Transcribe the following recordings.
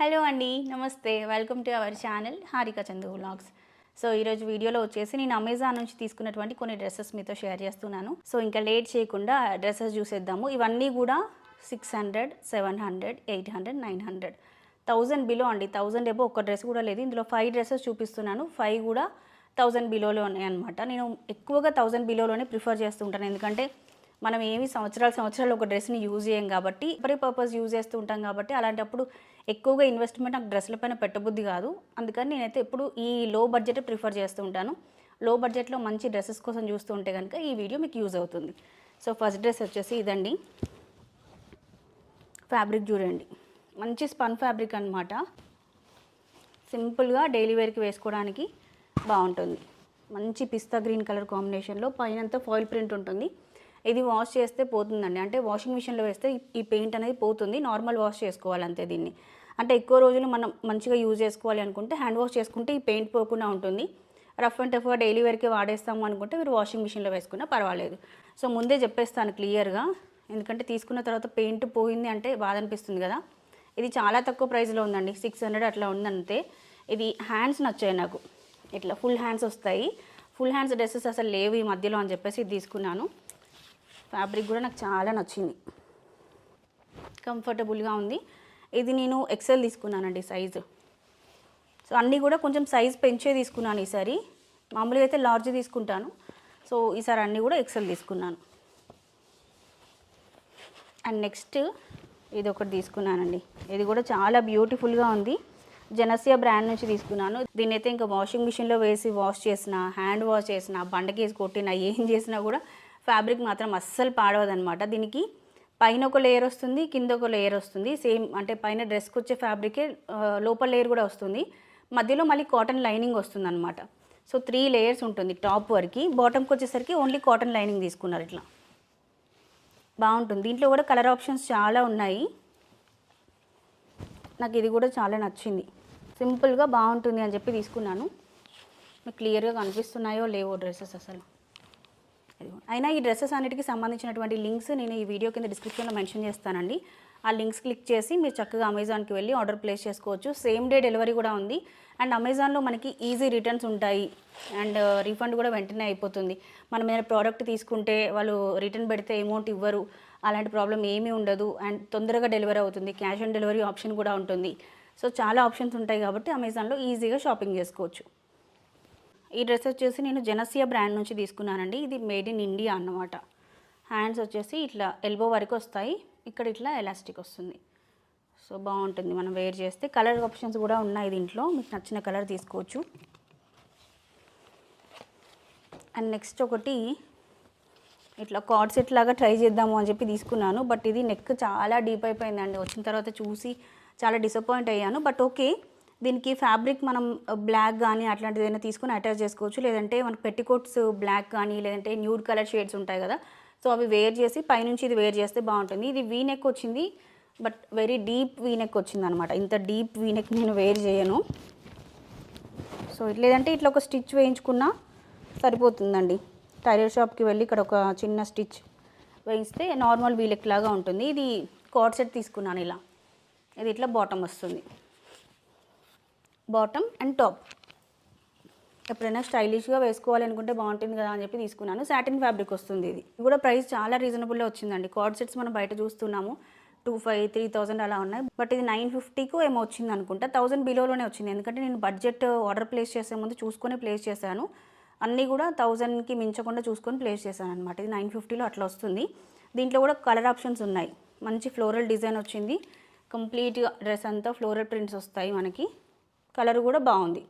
Hello అండి, నమస్తే. Welcome to our channel Harika Chandu vlogs. So ఈరోజు వీడియోలో వచ్చేసి నేను అమెజాన్ నుంచి తీసుకున్నటువంటి కొన్ని డ్రెస్సెస్ మీతో షేర్ చేస్తున్నాను. సో ఇంకా లేట్ చేయకుండా డ్రెస్సెస్ చూసేద్దాము. ఇవన్నీ కూడా 600, 700, 800, 900, 1000 బిలో అండి. 1000 ఎబో ఒక్క డ్రెస్ కూడా లేదు. ఇందులో 5 డ్రెస్సెస్ చూపిస్తున్నాను. 5 కూడా 1000 బిలోలో ఉన్నాయి అనమాట. నేను ఎక్కువగా 1000 బిలోలోనే ప్రిఫర్ చేస్తుంటాను. ఎందుకంటే మనం ఏమి సంవత్సరాలు ఒక డ్రెస్ని యూజ్ చేయం కాబట్టి ఎవరి పర్పస్ యూజ్ చేస్తూ ఉంటాం కాబట్టి అలాంటప్పుడు ఎక్కువగా ఇన్వెస్ట్మెంట్ నాకు డ్రెస్ల పైన పెట్టబుద్ధి కాదు. అందుకని నేనైతే ఎప్పుడు ఈ లో బడ్జెట్ ప్రిఫర్ చేస్తూ ఉంటాను. లో బడ్జెట్లో మంచి డ్రెస్సెస్ కోసం చూస్తూ ఉంటే కనుక ఈ వీడియో మీకు యూజ్ అవుతుంది. సో ఫస్ట్ డ్రెస్ వచ్చేసి ఇదండి. ఫ్యాబ్రిక్ చూడండి, మంచి స్పన్ ఫ్యాబ్రిక్ అనమాట. సింపుల్గా డైలీ వేర్కి వేసుకోవడానికి బాగుంటుంది. మంచి పిస్తా గ్రీన్ కలర్ కాంబినేషన్లో పైనంతా ఫాయిల్ ప్రింట్ ఉంటుంది. ఇది వాష్ చేస్తే పోతుందండి. అంటే వాషింగ్ మిషన్లో వేస్తే ఈ పెయింట్ అనేది పోతుంది. నార్మల్ వాష్ చేసుకోవాలి అంతే. దీన్ని అంటే ఎక్కువ రోజులు మనం మంచిగా యూజ్ చేసుకోవాలి అనుకుంటే హ్యాండ్ వాష్ చేసుకుంటే ఈ పెయింట్ పోకుండా ఉంటుంది. రఫ్ అండ్ టఫ్గా డైలీ వేర్కే వాడేస్తాము అనుకుంటే మీరు వాషింగ్ మిషన్లో వేసుకున్నా పర్వాలేదు. సో ముందే చెప్పేస్తాను క్లియర్గా, ఎందుకంటే తీసుకున్న తర్వాత పెయింట్ పోయింది అంటే బాధ అనిపిస్తుంది కదా. ఇది చాలా తక్కువ ప్రైస్లో ఉందండి, 600 అట్లా ఉందంతే. ఇది హ్యాండ్స్ నచ్చాయి నాకు, ఇట్లా ఫుల్ హ్యాండ్స్ వస్తాయి. ఫుల్ హ్యాండ్స్ డ్రెస్సెస్ అసలు లేవు ఈ మధ్యలో అని చెప్పేసి ఇది తీసుకున్నాను. ఫ్యాబ్రిక్ కూడా నాకు చాలా నచ్చింది, కంఫర్టబుల్గా ఉంది. ఇది నేను ఎక్సెల్ తీసుకున్నానండి సైజు. సో అన్నీ కూడా కొంచెం సైజ్ పెంచే తీసుకున్నాను ఈసారి. మామూలుగా అయితే లార్జ్ తీసుకుంటాను. సో ఈసారి అన్నీ కూడా ఎక్సెల్ తీసుకున్నాను. అండ్ నెక్స్ట్ ఇది ఒకటి తీసుకున్నానండి. ఇది కూడా చాలా బ్యూటిఫుల్గా ఉంది. జనసియా బ్రాండ్ నుంచి తీసుకున్నాను. దీన్ని అయితే ఇంకా వాషింగ్ మిషన్లో వేసి వాష్ చేసిన, హ్యాండ్ వాష్ చేసిన, బండకేసి కొట్టిన, ఏం చేసినా కూడా ఫ్యాబ్రిక్ మాత్రం అస్సలు పాడవదనమాట. దీనికి పైన ఒక లేయర్ వస్తుంది, కింద ఒక లేయర్ వస్తుంది. సేమ్ అంటే పైన డ్రెస్కి వచ్చే ఫ్యాబ్రికే లోపల లేయర్ కూడా వస్తుంది. మధ్యలో మళ్ళీ కాటన్ లైనింగ్ వస్తుంది అనమాట. సో 3 లేయర్స్ ఉంటుంది టాప్ వరకు. బాటమ్కి వచ్చేసరికి ఓన్లీ కాటన్ లైనింగ్ తీసుకున్నారు. ఇట్లా బాగుంటుంది. దీంట్లో కూడా కలర్ ఆప్షన్స్ చాలా ఉన్నాయి. నాకు ఇది కూడా చాలా నచ్చింది. సింపుల్గా బాగుంటుంది అని చెప్పి తీసుకున్నాను. మీకు క్లియర్గా కనిపిస్తున్నాయో లేవో డ్రెస్సెస్ అసలు. అయినా ఈ డ్రెస్సెస్ అన్నిటికీ సంబంధించినటువంటి లింక్స్ నేను ఈ వీడియో కింద డిస్క్రిప్షన్లో మెన్షన్ చేస్తానండి. ఆ లింక్స్ క్లిక్ చేసి మీరు చక్కగా అమెజాన్కి వెళ్ళి ఆర్డర్ ప్లేస్ చేసుకోవచ్చు. సేమ్ డే డెలివరీ కూడా ఉంది. అండ్ అమెజాన్లో మనకి ఈజీ రిటర్న్స్ ఉంటాయి. అండ్ రీఫండ్ కూడా వెంటనే అయిపోతుంది. మనం ఏదైనా ప్రోడక్ట్ తీసుకుంటే వాళ్ళు రిటర్న్ పెడితే అమౌంట్ ఇవ్వరు, అలాంటి ప్రాబ్లం ఏమీ ఉండదు. అండ్ తొందరగా డెలివరీ అవుతుంది. క్యాష్ ఆన్ డెలివరీ ఆప్షన్ కూడా ఉంటుంది. సో చాలా ఆప్షన్స్ ఉంటాయి కాబట్టి అమెజాన్లో ఈజీగా షాపింగ్ చేసుకోవచ్చు. ఈ డ్రెస్ వచ్చేసి నేను జనసియా బ్రాండ్ నుంచి తీసుకున్నానండి. ఇది మేడ్ ఇన్ ఇండియా అన్నమాట. హ్యాండ్స్ వచ్చేసి ఇట్లా ఎల్బో వరకు వస్తాయి, ఇక్కడ ఇట్లా ఎలాస్టిక్ వస్తుంది. సో బాగుంటుంది మనం వేర్ చేస్తే. కలర్ ఆప్షన్స్ కూడా ఉన్నాయి దీంట్లో, మీకు నచ్చిన కలర్ తీసుకోవచ్చు. అండ్ నెక్స్ట్ ఒకటి ఇట్లా కార్డ్ సెట్ లాగా ట్రై చేద్దాము అని చెప్పి తీసుకున్నాను. బట్ ఇది నెక్ చాలా డీప్ అయిపోయిందండి. వచ్చిన తర్వాత చూసి చాలా డిసప్పాయింట్ అయ్యాను. బట్ ఓకే, దీనికి ఫ్యాబ్రిక్ మనం బ్లాక్ కానీ అట్లాంటిది ఏదైనా తీసుకొని అటాచ్ చేసుకోవచ్చు. లేదంటే మనకు పెట్టికోట్స్ బ్లాక్ కానీ లేదంటే న్యూడ్ కలర్ షేడ్స్ ఉంటాయి కదా, సో అవి వేర్ చేసి పైనుంచి ఇది వేర్ చేస్తే బాగుంటుంది. ఇది వీ నెక్ వచ్చింది, but very deep V neck వచ్చింది అనమాట. ఇంత డీప్ వీ నెక్ నేను వేర్ చేయను. సో లేదంటే ఇట్లా ఒక స్టిచ్ వేయించుకున్నా సరిపోతుందండి. టైలర్ షాప్కి వెళ్ళి ఇక్కడ ఒక చిన్న స్టిచ్ వేయిస్తే నార్మల్ వీ నెక్ లాగా ఉంటుంది. ఇది కార్డ్ సెట్ తీసుకున్నాను ఇలా. ఇది ఇట్లా బాటమ్ వస్తుంది, బాటమ్ అండ్ టాప్. ఎప్పుడైనా స్టైలిష్గా వేసుకోవాలి అనుకుంటే బాగుంటుంది కదా అని చెప్పి తీసుకున్నాను. సాటిన్ ఫ్యాబ్రిక్ వస్తుంది. ఇది కూడా ప్రైస్ చాలా రీజనబుల్లో వచ్చిందండి. కార్డ్ సెట్స్ మనం బయట చూస్తున్నాము 2500, 3000 అలా ఉన్నాయి. బట్ ఇది 950కు ఏమో వచ్చింది అనుకుంటా. 1000 బిలోలోనే వచ్చింది. ఎందుకంటే నేను బడ్జెట్ ఆర్డర్ ప్లేస్ చేసే ముందు చూసుకొని ప్లేస్ చేశాను. అన్నీ కూడా 1000కి మించకుండా చూసుకొని ప్లేస్ చేశాను అనమాట. ఇది 950లో అట్లా వస్తుంది. దీంట్లో కూడా కలర్ ఆప్షన్స్ ఉన్నాయి. మంచి ఫ్లోరల్ డిజైన్ వచ్చింది. కంప్లీట్గా డ్రెస్ అంతా ఫ్లోరల్ ప్రింట్స్ వస్తాయి మనకి. కలర్ కూడా బాగుంది.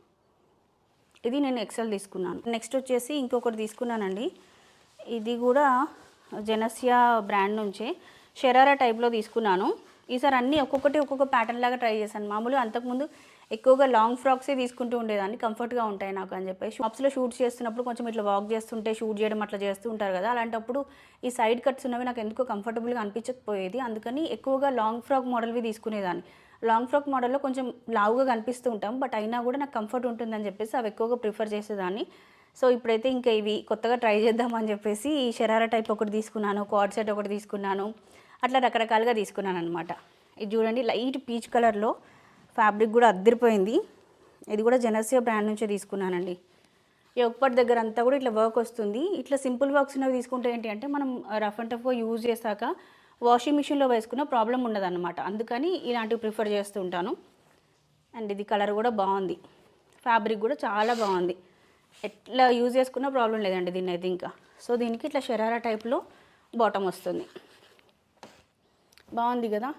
ఇది నేను ఎక్సెల్ తీసుకున్నాను. నెక్స్ట్ వచ్చేసి ఇంకొకటి తీసుకున్నానండి. ఇది కూడా జనసియా బ్రాండ్ నుంచే షరారా టైప్లో తీసుకున్నాను. ఈసారి అన్నీ ఒక్కొక్కటి ఒక్కొక్క ప్యాటర్న్ లాగా ట్రై చేశాను. మామూలుగా అంతకుముందు ఎక్కువగా లాంగ్ ఫ్రాక్సే తీసుకుంటూ ఉండేదాన్ని, కంఫర్ట్గా ఉంటాయి నాకు అని చెప్పేసి. షాప్స్లో షూట్ చేస్తున్నప్పుడు కొంచెం ఇట్లా వాక్ చేస్తుంటే షూట్ చేయడం అట్లా చేస్తూ ఉంటారు కదా, అలాంటప్పుడు ఈ సైడ్ కట్స్ ఉన్నవి నాకు ఎందుకో కంఫర్టబుల్గా అనిపించకపోయేది. అందుకని ఎక్కువగా లాంగ్ ఫ్రాక్ మోడల్వి తీసుకునేదాన్ని. లాంగ్ ఫ్రాక్ మోడల్లో కొంచెం లావుగా కనిపిస్తూ ఉంటాం, బట్ అయినా కూడా నాకు కంఫర్ట్ ఉంటుందని చెప్పేసి అవి ఎక్కువగా ప్రిఫర్ చేసేదాన్ని. సో ఇప్పుడైతే ఇంకా ఇవి కొత్తగా ట్రై చేద్దామని చెప్పేసి ఈ షరారా టైప్ ఒకటి తీసుకున్నాను, కార్డ్ సెట్ ఒకటి తీసుకున్నాను. అట్లా రకరకాలుగా తీసుకున్నాను అనమాట. ఇది చూడండి, లైట్ పీచ్ కలర్లో ఫ్యాబ్రిక్ కూడా అద్దరిపోయింది. ఇది కూడా జెనసియా బ్రాండ్ నుంచే తీసుకున్నానండి. ఈ ఒక్కటి దగ్గర అంతా కూడా ఇట్లా వర్క్ వస్తుంది. ఇట్లా సింపుల్ వర్క్స్ ఉన్నవి తీసుకుంటే ఏంటి అంటే మనం రఫ్ అండ్ టఫ్గా యూజ్ చేశాక వాషింగ్ మిషన్లో వేసుకున్న ప్రాబ్లం ఉండదన్నమాట. అందుకని ఇలాంటివి ప్రిఫర్ చేస్తూ ఉంటాను. అండ్ ఇది కలర్ కూడా బాగుంది, ఫ్యాబ్రిక్ కూడా చాలా బాగుంది. ఎట్లా యూజ్ చేసుకున్నా ప్రాబ్లం లేదండి దీన్ని అయితే ఇంకా. సో దీనికి ఇట్లా షరారా టైప్లో బాటమ్ వస్తుంది. బాగుంది కదా.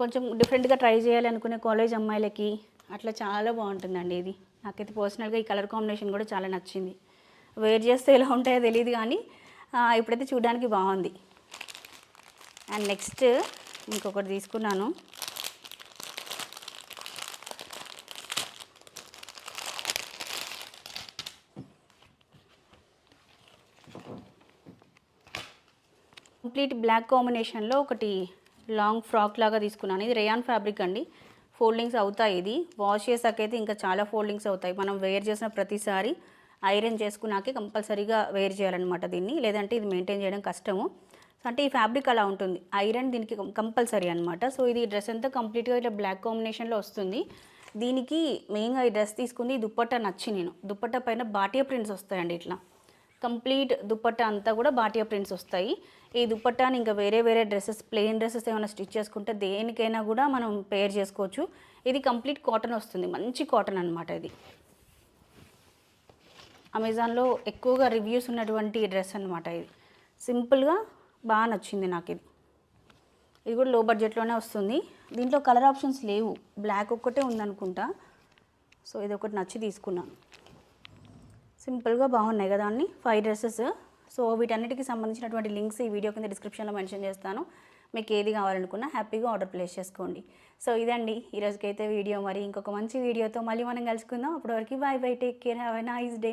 కొంచెం డిఫరెంట్గా ట్రై చేయాలి అనుకునే కాలేజ్ అమ్మాయిలకి అట్లా చాలా బాగుంటుందండి ఇది. నాకైతే పర్సనల్గా ఈ కలర్ కాంబినేషన్ కూడా చాలా నచ్చింది. వేర్ చేస్తే ఎలా ఉంటాయో తెలియదు కానీ ఇప్పుడైతే చూడడానికి బాగుంది. అండ్ నెక్స్ట్ ఇంకొకటి తీసుకున్నాను. కంప్లీట్ బ్లాక్ కాంబినేషన్లో ఒకటి లాంగ్ ఫ్రాక్ లాగా తీసుకున్నాను. ఇది రేయాన్ ఫ్యాబ్రిక్ అండి. ఫోల్డింగ్స్ అవుతాయి. ఇది వాష్ చేసాకైతే ఇంకా చాలా ఫోల్డింగ్స్ అవుతాయి. మనం వేర్ చేసిన ప్రతిసారి ఐరన్ చేసుకున్నాకే కంపల్సరీగా వేర్ చేయాలన్నమాట దీన్ని, లేదంటే ఇది మెయింటైన్ చేయడం కష్టము. అంటే ఈ ఫ్యాబ్రిక్ అలా ఉంటుంది, ఐరన్ దీనికి కంపల్సరీ అనమాట. సో ఇది డ్రెస్ అంతా కంప్లీట్గా ఇట్లా బ్లాక్ కాంబినేషన్లో వస్తుంది. దీనికి మెయిన్గా ఈ డ్రెస్ తీసుకుంది దుప్పట్టా నచ్చి నేను. దుప్పట్టా పైన బాటియా ప్రింట్స్ వస్తాయండి. ఇట్లా కంప్లీట్ దుప్పట్టా అంతా కూడా బాటియా ప్రింట్స్ వస్తాయి. ఈ దుప్పట్టాని ఇంకా వేరే వేరే డ్రెస్సెస్, ప్లెయిన్ డ్రెస్సెస్ ఏమైనా స్టిచ్ చేసుకుంటే దేనికైనా కూడా మనం పేర్ చేసుకోవచ్చు. ఇది కంప్లీట్ కాటన్ వస్తుంది, మంచి కాటన్ అనమాట. ఇది అమెజాన్లో ఎక్కువగా రివ్యూస్ ఉన్నటువంటి డ్రెస్ అనమాట. ఇది సింపుల్గా బాగా నచ్చింది నాకు. ఇది కూడా లో బడ్జెట్లోనే వస్తుంది. దీంట్లో కలర్ ఆప్షన్స్ లేవు, బ్లాక్ ఒక్కటే ఉందనుకుంటా. సో ఇది ఒకటి నచ్చి తీసుకున్నాను. సింపుల్గా బాగున్నాయి కదా అన్ని 5 డ్రెస్సెస్. సో వీటన్నిటికి సంబంధించినటువంటి లింక్స్ ఈ వీడియో కింద డిస్క్రిప్షన్లో మెన్షన్ చేస్తాను. మీకు ఏది కావాలనుకున్నా హ్యాపీగా ఆర్డర్ ప్లేస్ చేసుకోండి. సో ఇదండి ఈరోజుకైతే వీడియో. మరి ఇంకొక మంచి వీడియోతో మళ్ళీ మనం కలుసుకుందాం. అప్పటివరకు by by, take care, have a nice day.